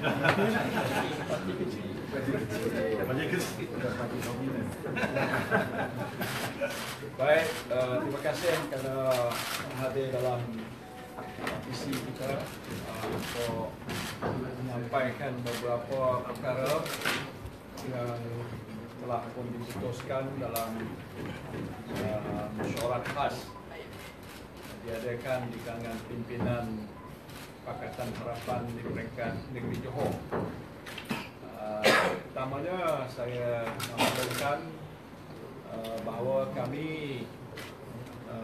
Baik, terima kasih kerana hadir dalam visi kita untuk menyampaikan beberapa perkara yang telah pun diputuskan dalam mesyuarat khas diadakan di kalangan pimpinan Pakatan Harapan di peringkat negeri Johor. Pertamanya saya memaklumkan bahawa kami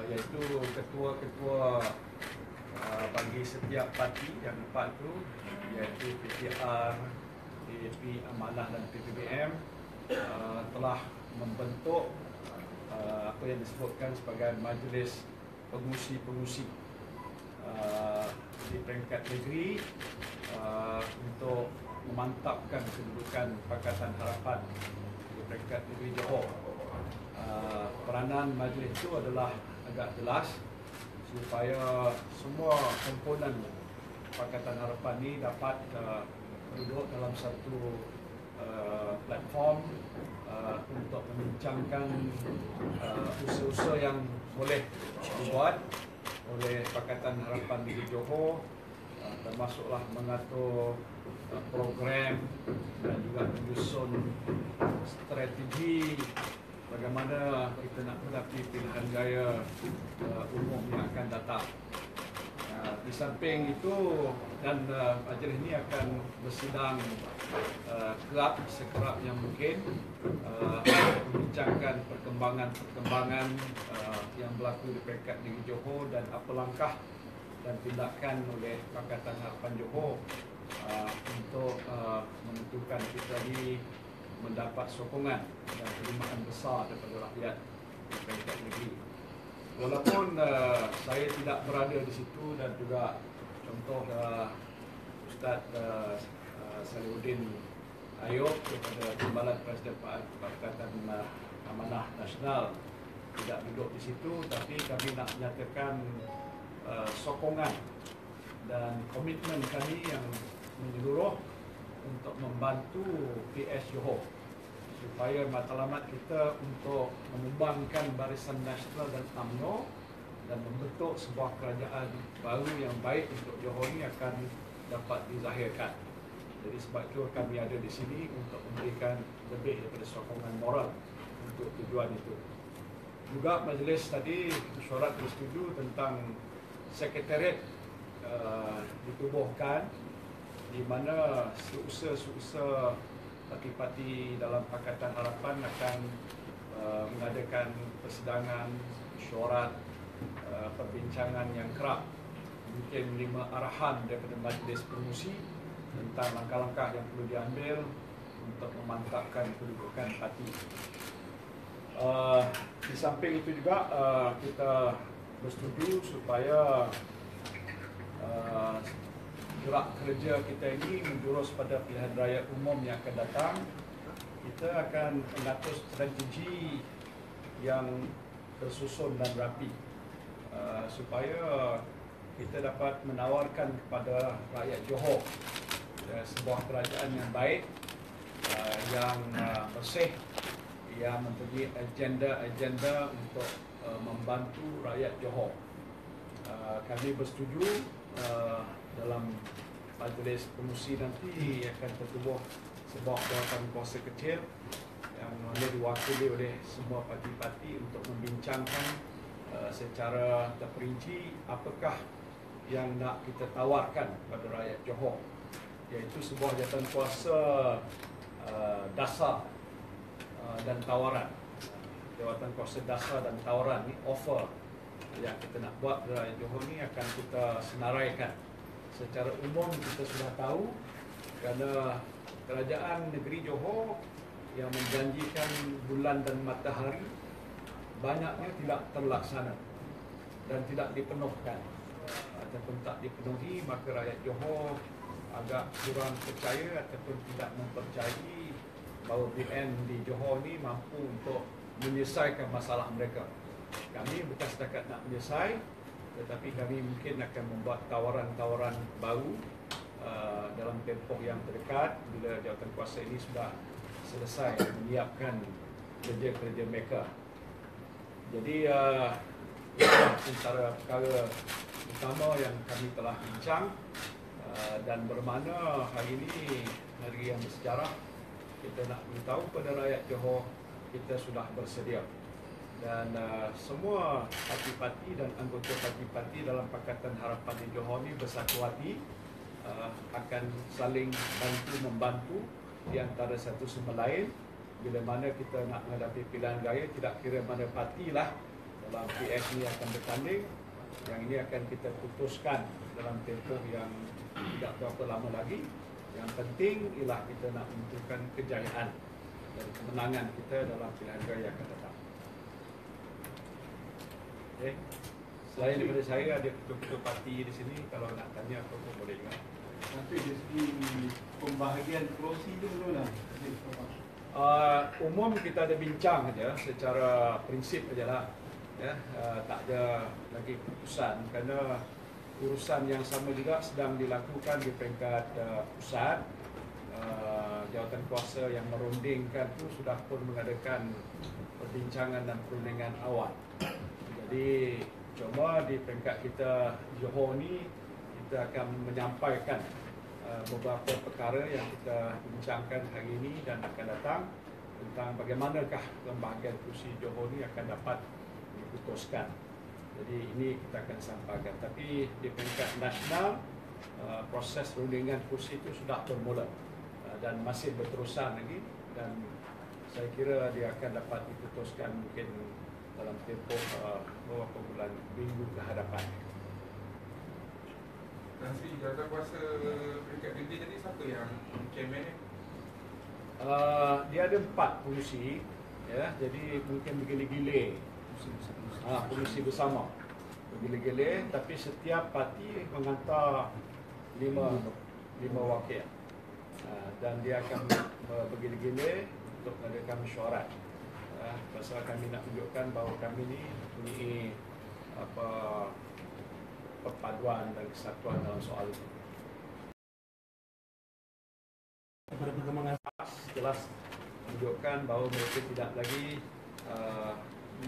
iaitu ketua-ketua bagi setiap parti yang empat itu, iaitu PTR, DAP, Amanah dan PPBM, telah membentuk apa yang disebutkan sebagai Majlis Pengurusi di peringkat negeri untuk memantapkan kedudukan Pakatan Harapan di peringkat negeri Johor. Peranan majlis itu adalah agak jelas supaya semua komponen Pakatan Harapan ini dapat duduk dalam satu platform untuk membincangkan usaha-usaha yang boleh dibuat oleh Pakatan Harapan di Johor, termasuklah mengatur program dan juga menyusun strategi bagaimana kita nak menghadapi pilihan raya umum yang akan datang. Di samping itu, dan majlis ini akan bersidang kerap sekerap yang mungkin membincangkan perkembangan yang berlaku di peringkat negeri Johor dan apa langkah dan tindakan oleh Pakatan Harapan Johor untuk menentukan kita ini mendapat sokongan dan penerimaan besar daripada rakyat di peringkat negeri. Walaupun saya tidak berada di situ dan juga contoh Ustaz Salihuddin Ayub daripada Timbalan Presiden Pakatan Amanah Nasional tidak duduk di situ, tapi kami nak menyatakan sokongan dan komitmen kami yang menyeluruh untuk membantu PS Johor supaya matlamat kita untuk mengembangkan Barisan Nasional dan UMNO dan membentuk sebuah kerajaan baru yang baik untuk Johor ini akan dapat dizahirkan. Jadi sebab itu kami ada di sini untuk memberikan lebih daripada sokongan moral untuk tujuan itu. Juga majlis tadi mesyuarat bersetuju tentang sekretariat ditubuhkan di mana seusaha-seusaha parti-parti dalam Pakatan Harapan akan mengadakan persidangan, mesyuarat, perbincangan yang kerap, mungkin 5 arahan daripada majlis pengurusi tentang langkah-langkah yang perlu diambil untuk memantapkan kedudukan parti. Di samping itu juga kita bersetuju supaya gerak kerja kita ini menjurus pada pilihan raya umum yang akan datang. Kita akan mengatur strategi yang tersusun dan rapi supaya kita dapat menawarkan kepada rakyat Johor sebuah kerajaan yang baik, yang bersih, yang mempunyai agenda-agenda untuk membantu rakyat Johor. Kami bersetuju dalam majlis pengurusi nanti akan tertubuh sebuah jawatan kuasa kecil yang mana diwakili oleh semua parti-parti untuk membincangkan secara terperinci apakah yang nak kita tawarkan kepada rakyat Johor, iaitu sebuah jawatan kuasa dasar dan tawaran. Jawatan kuasa dasar dan tawaran ni offer yang kita nak buat kepada rakyat Johor ni akan kita senaraikan. Secara umum kita sudah tahu kerana kerajaan negeri Johor yang menjanjikan bulan dan matahari banyaknya tidak terlaksana dan tidak dipenuhkan ataupun tak dipenuhi, maka rakyat Johor agak kurang percaya ataupun tidak mempercayai bahawa BN di Johor ni mampu untuk menyelesaikan masalah mereka. Kami bukan setakat nak menyelesai, tetapi kami mungkin akan membuat tawaran-tawaran baru dalam tempoh yang terdekat bila jawatankuasa ini sudah selesai menyiapkan kerja-kerja mereka. Jadi itulah antara perkara utama yang kami telah bincang, dan bermakna hari ini hari yang bersejarah. Kita nak beritahu kepada rakyat Johor kita sudah bersedia, dan semua parti-parti dan anggota parti-parti dalam Pakatan Harapan di Johor ni bersatu hati, akan saling bantu-membantu di antara satu sama lain. Bila mana kita nak menghadapi pilihan raya, tidak kira mana parti lah dalam PS ni akan bertanding, yang ini akan kita putuskan dalam tempoh yang tidak berapa lama lagi. Yang penting ialah kita nak menentukan kejayaan dan kemenangan kita dalam pilihan raya yang akan datang. Okay. Selain daripada saya, ada ketua-ketua parti di sini. Kalau nak tanya apa-apa boleh juga. Tapi dari segi pembahagian prosedur lah. Umum kita ada bincang saja secara prinsip sajalah. Ya, tak ada lagi keputusan kerana urusan yang sama juga sedang dilakukan di peringkat pusat. Jawatankuasa yang merundingkan itu sudah pun mengadakan perbincangan dan perundingan awal. Jadi cuma di peringkat kita Johor ni, kita akan menyampaikan beberapa perkara yang kita bincangkan hari ini dan akan datang tentang bagaimanakah pembahagian kursi Johor ni akan dapat diputuskan. Jadi ini kita akan sampaikan. Tapi di peringkat nasional, proses rundingan kursi itu sudah bermula dan masih berterusan lagi, dan saya kira dia akan dapat diputuskan mungkin dalam tempoh beberapa bulan, minggu ke hadapan. Nanti jawatankuasa peringkat negeri tadi siapa yang chairman ni? Dia ada 4 polisi, ya, jadi mungkin bergila-gila. Polisi bersama bergila-gila, tapi setiap parti menghantar 5 wakil, dan dia akan bergila-gila untuk mengadakan mesyuarat. Pasal kami nak tunjukkan bahawa kami ni mempunyai perpaduan dan kesatuan dalam soal itu. Pada perkembangan Jelas menunjukkan bahawa mereka tidak lagi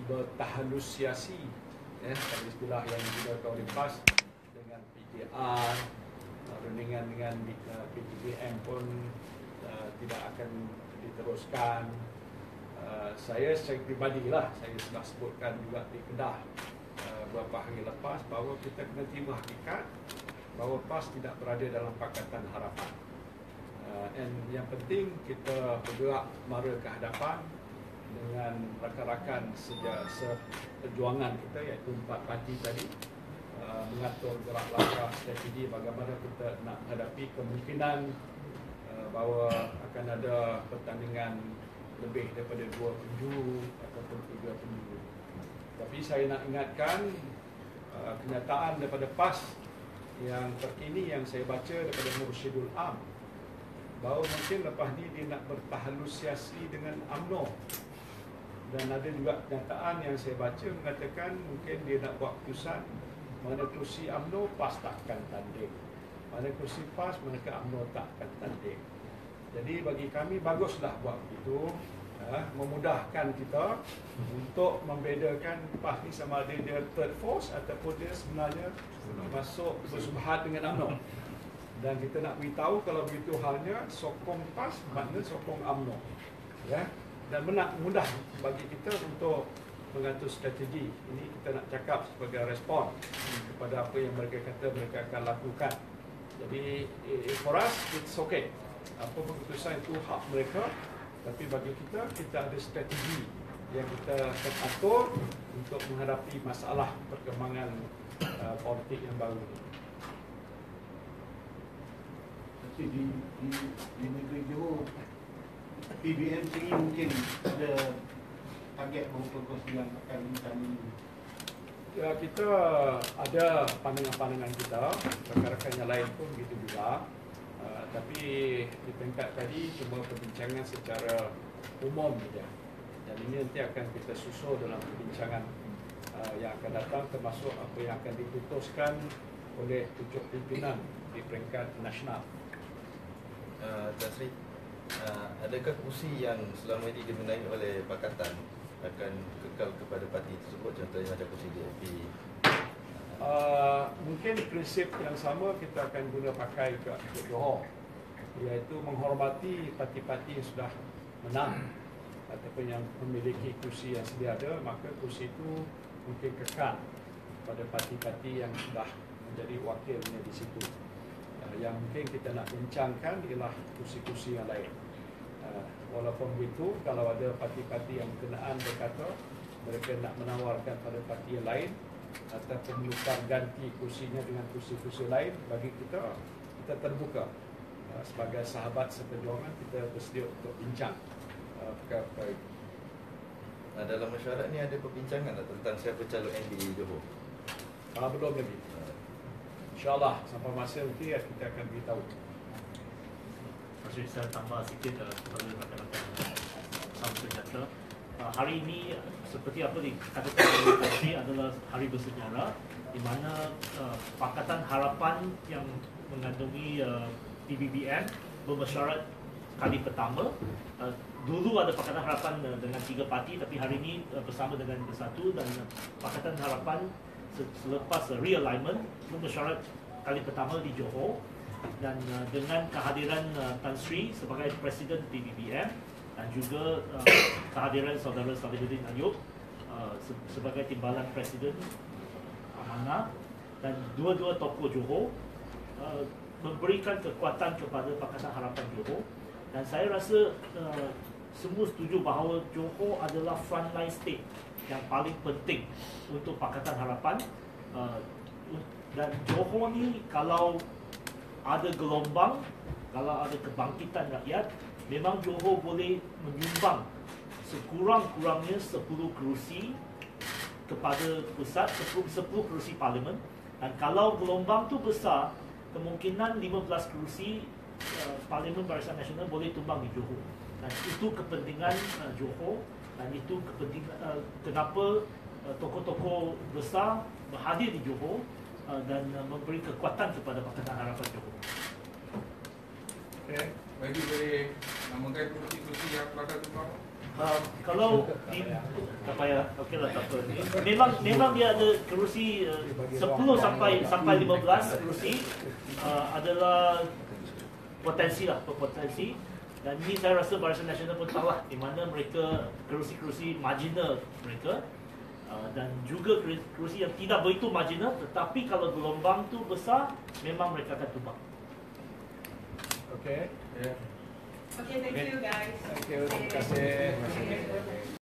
bertahalusiasi, ya, pada istilah yang digunakan oleh PAS dengan PTR, rundingan dengan PTBM pun tidak akan diteruskan. Saya secara pribadilah, saya sudah sebutkan juga di Kedah beberapa hari lepas bahawa kita kena terima hakikat bahawa PAS tidak berada dalam Pakatan Harapan. Dan yang penting kita bergerak mara ke hadapan dengan rakan-rakan seperjuangan kita, iaitu 4 parti tadi, mengatur gerak langkah strategi bagaimana kita nak menghadapi kemungkinan bahawa akan ada pertandingan lebih daripada 2 penjuru ataupun 3 penjuru. Tapi saya nak ingatkan kenyataan daripada PAS yang terkini yang saya baca daripada Mursyidul Am, bahawa mungkin lepas ni dia nak bertahalusiasi dengan UMNO. Dan ada juga kenyataan yang saya baca mengatakan mungkin dia nak buat keputusan mana kursi UMNO PAS tak akan tanding, mana kursi PAS manakah UMNO tak akan tanding. Jadi bagi kami baguslah buat begitu, memudahkan kita untuk membedakan PAS ni sama ada dia third force ataupun dia sebenarnya masuk bersubhat dengan UMNO. Dan kita nak beritahu kalau begitu halnya sokong PAS makna sokong UMNO, ya. Dan mudah bagi kita untuk mengatur strategi. Ini kita nak cakap sebagai respon kepada apa yang mereka kata mereka akan lakukan. Jadi for us it's okay. Apa keputusan itu hak mereka, tapi bagi kita ada strategi yang kita akan atur untuk menghadapi masalah perkembangan politik yang baru ini. Tapi di negeri Johor, PBM sendiri mungkin ada target berapa kursi yang akan kami. Ya, kita ada pandangan-pandangan kita, rakan-rakan yang lain pun begitu juga. Tapi di peringkat tadi cuma perbincangan secara umum saja. Dan ini nanti akan kita susul dalam perbincangan yang akan datang, termasuk apa yang akan diputuskan oleh pucuk pimpinan di peringkat nasional. Tan Sri, adakah kursi yang selama ini dimenangi oleh Pakatan akan kekal kepada parti tersebut, contohnya ada kursi DAP? Mungkin prinsip yang sama kita akan guna pakai ke Johor, iaitu menghormati parti-parti yang sudah menang ataupun yang memiliki kursi yang sedia ada, maka kursi itu mungkin kekal pada parti-parti yang sudah menjadi wakilnya di situ. Yang mungkin kita nak bincangkan ialah kursi-kursi yang lain. Walaupun begitu, kalau ada parti-parti yang berkenaan berkata mereka nak menawarkan pada parti yang lain ataupun menukar ganti kursinya dengan kursi-kursi lain, bagi kita terbuka. Sebagai sahabat seperjuangan, kita bersedia untuk bincang perkara itu. Dalam mesyuarat ni ada perbincangan tentang siapa calon MB Johor? Belum lagi. InsyaAllah sampai masa nanti kita akan beritahu. Maksud saya tambah sikit kepada rakan-rakan Sama Sejahtera. Hari ini seperti apa dikatakan oleh Menteri adalah hari bersejarah di mana Pakatan Harapan yang mengandungi PBBM bermesyuarat kali pertama. Dulu ada Pakatan Harapan dengan 3 parti, tapi hari ini bersama dengan bersatu, dan Pakatan Harapan selepas realignment bermesyuarat kali pertama di Johor, dan dengan kehadiran Tan Sri sebagai Presiden PBBM dan juga kehadiran Saudara Salihuddin Ayub sebagai Timbalan Presiden Amanah, dan dua-dua tokoh Johor memberikan kekuatan kepada Pakatan Harapan Johor. Dan saya rasa semua setuju bahawa Johor adalah frontline state yang paling penting untuk Pakatan Harapan. Dan Johor ni kalau ada gelombang, kalau ada kebangkitan rakyat, memang Johor boleh menyumbang sekurang-kurangnya 10 kerusi kepada pusat, 10 kerusi parlimen. Dan kalau gelombang tu besar, kemungkinan 15 kerusi Parlimen Barisan Nasional boleh tumbang di Johor. Dan itu kepentingan Johor, dan itu kepentingan kenapa tokoh-tokoh besar berhadir di Johor dan memberi kekuatan kepada Pakatan Harapan Johor. Okay. Bagi boleh namakan kursi-kursi yang pelakar tumbang? Kalau tak payah, okeylah, tak apa. Memang dia ada kerusi 10 sampai 15 kerusi adalah potensi. Dan ini saya rasa Barisan Nasional pun tahu di mana mereka kerusi-kerusi marginal mereka, dan juga kerusi yang tidak begitu marginal, tetapi kalau gelombang tu besar memang mereka akan tumbang. Okay. Ya. Okay, thank you guys. Thank you. Terima kasih.